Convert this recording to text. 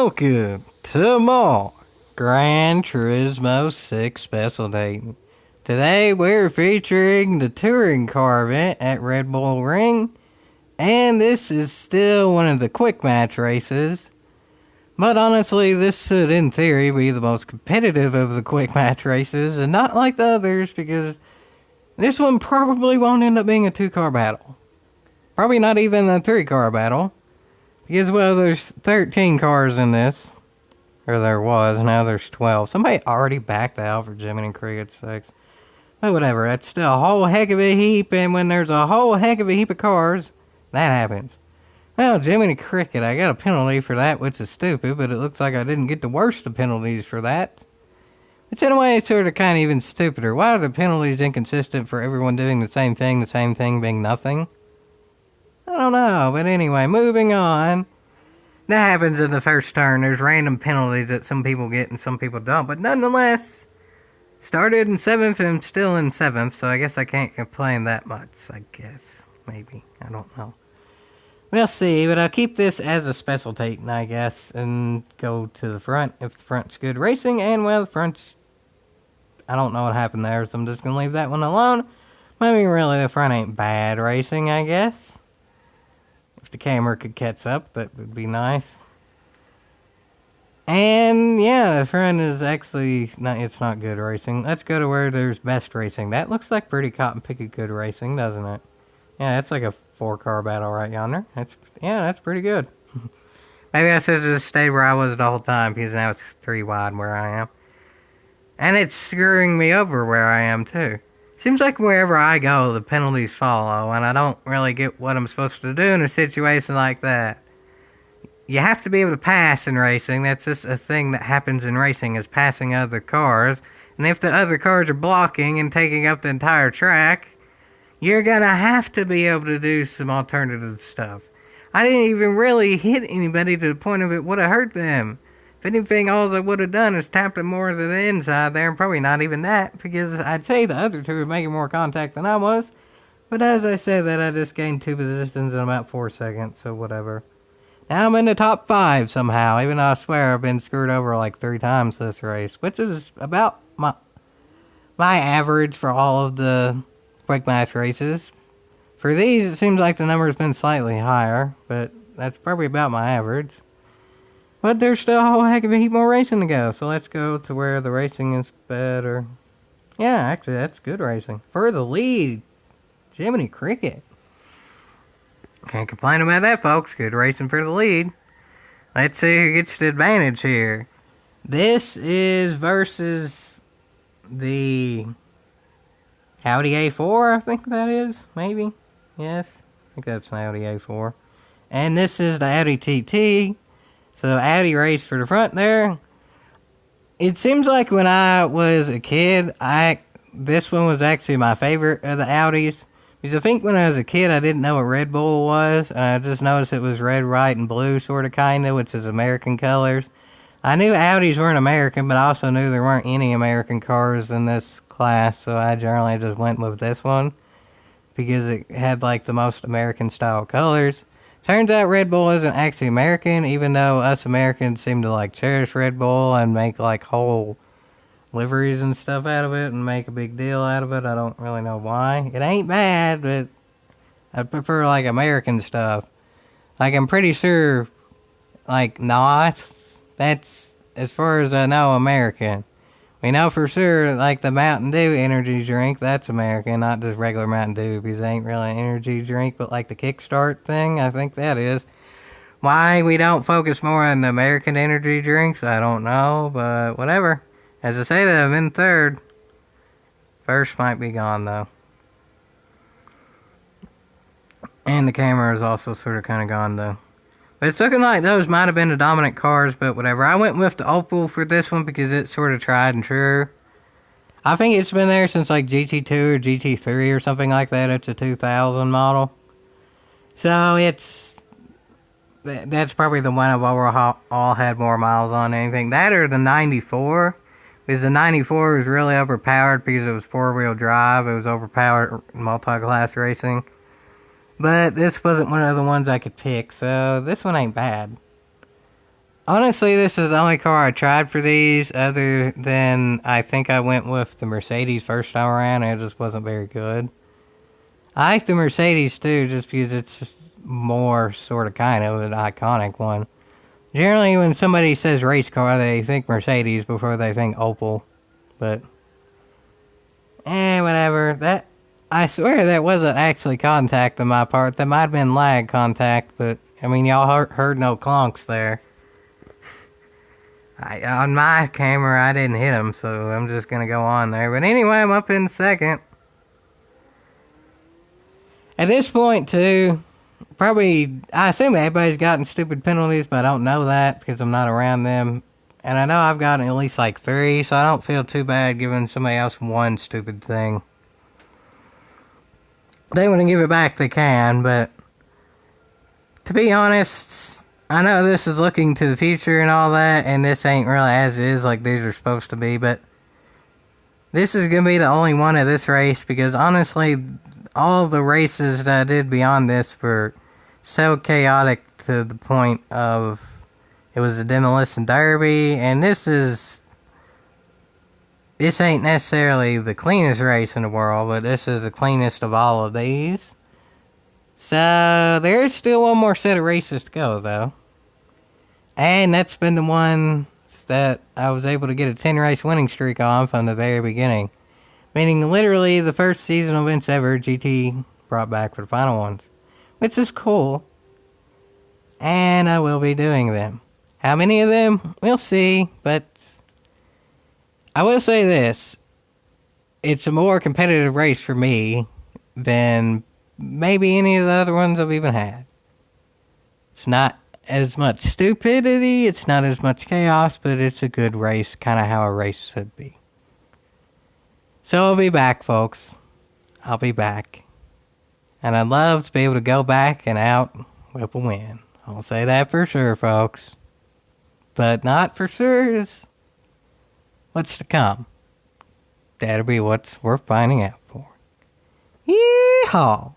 Welcome to more Gran Turismo 6 Specialtatin. Today we're featuring the touring car event at Red Bull Ring, and this is still one of the quick match races. But honestly, this should in theory be the most competitive of the quick match races, and not like the others, because this one probably won't end up being a 2-car battle. Probably not even a 3-car battle. Because, well, there's 13 cars in this. Or there was, now there's 12. Somebody already backed out for Jiminy Cricket 6. But whatever, that's still a whole heck of a heap, and when there's a whole heck of a heap of cars, that happens. Well, Jiminy Cricket, I got a penalty for that, which is stupid, but it looks like I didn't get the worst of penalties for that. Which in a way is sort of kind of even stupider. Why are the penalties inconsistent for everyone doing the same thing being nothing? I don't know, but anyway, moving on. That happens in the first turn. There's random penalties that some people get and some people don't. But nonetheless, started in 7th and still in 7th, so I guess I can't complain that much, I guess. Maybe. I don't know. We'll see, but I'll keep this as a Specialtatin, I guess, and go to the front if the front's good racing. And, well, the front's... I don't know what happened there, so I'm just going to leave that one alone. I mean, really, the front ain't bad racing, I guess. If the camera could catch up, that would be nice. And yeah, the front is actually it's not good racing. Let's go to where there's best racing. That looks like pretty cotton picky good racing, doesn't it? Yeah, that's like a 4-car battle right yonder. That's pretty good. Maybe I should have just stayed where I was the whole time, because now it's 3 wide where I am. And it's screwing me over where I am too. Seems like wherever I go, the penalties follow, and I don't really get what I'm supposed to do in a situation like that. You have to be able to pass in racing. That's just a thing that happens in racing, is passing other cars. And if the other cars are blocking and taking up the entire track, you're gonna have to be able to do some alternative stuff. I didn't even really hit anybody to the point of it would have hurt them. If anything, all I would have done is tapped it more to the inside there, and probably not even that, because I'd say the other two were making more contact than I was. But as I said that, I just gained 2 positions in about 4 seconds, so whatever. Now I'm in the top 5 somehow, even though I swear I've been screwed over like 3 times this race, which is about my average for all of the quick match races. For these, it seems like the number's been slightly higher, but that's probably about my average. But there's still a whole heck of a heap more racing to go, so let's go to where the racing is better. Yeah, actually, that's good racing. For the lead, Jiminy Cricket. Can't complain about that, folks. Good racing for the lead. Let's see who gets the advantage here. This is versus the Audi A4, I think that is, maybe. Yes, I think that's an Audi A4. And this is the Audi TT. So Audi race for the front there. It seems like when I was a kid, this one was actually my favorite of the Audis. Because I think when I was a kid, I didn't know what Red Bull was. And I just noticed it was red, white, and blue, sort of, kind of, which is American colors. I knew Audis weren't American, but I also knew there weren't any American cars in this class. So I generally just went with this one, because it had, like, the most American-style colors. Turns out Red Bull isn't actually American, even though us Americans seem to, like, cherish Red Bull and make, like, whole liveries and stuff out of it and make a big deal out of it. I don't really know why. It ain't bad, but I prefer, like, American stuff. Like, I'm pretty sure, like, that's, as far as I know, American. We know for sure, like, the Mountain Dew energy drink, that's American, not just regular Mountain Dew, because it ain't really an energy drink, but like the Kickstart thing, I think that is. Why we don't focus more on the American energy drinks, I don't know, but whatever. As I say that, I'm in 3rd. First might be gone, though. And the camera is also sort of kind of gone, though. But it's looking like those might have been the dominant cars, but whatever. I went with the Opel for this one because it's sort of tried and true. I think it's been there since like GT2 or GT3 or something like that. It's a 2000 model. So that's probably the one I've overall had more miles on than anything. That or the 94. Because the 94 was really overpowered because it was 4-wheel drive. It was overpowered multi-class racing. But this wasn't one of the ones I could pick, so this one ain't bad. Honestly, this is the only car I tried for these, other than I think I went with the Mercedes first time around, and it just wasn't very good. I like the Mercedes too, just because it's just more sort of kind of an iconic one. Generally, when somebody says race car, they think Mercedes before they think Opel. But, whatever. That, I swear that wasn't actually contact on my part. That might have been lag contact, but, I mean, y'all heard no clonks there. On my camera, I didn't hit him, so I'm just going to go on there. But anyway, I'm up in second. At this point, too, probably, I assume everybody's gotten stupid penalties, but I don't know that because I'm not around them. And I know I've gotten at least like 3, so I don't feel too bad giving somebody else one stupid thing. If they want to give it back, they can, but to be honest, I know this is looking to the future and all that, and this ain't really as is like these are supposed to be, but this is going to be the only one of this race because honestly, all the races that I did beyond this were so chaotic to the point of it was a demolition derby, and this ain't necessarily the cleanest race in the world, but this is the cleanest of all of these. So there's still one more set of races to go though. And that's been the one that I was able to get a 10 race winning streak on from the very beginning. Meaning literally the first seasonal events ever GT brought back for the final ones. Which is cool. And I will be doing them. How many of them? We'll see. But I will say this. It's a more competitive race for me than maybe any of the other ones I've even had. It's not as much stupidity. It's not as much chaos. But it's a good race. Kind of how a race should be. So I'll be back, folks. I'll be back. And I'd love to be able to go back and out with a win. I'll say that for sure, folks. But not for sure is what's to come. That'll be what's worth finding out for. Yeehaw!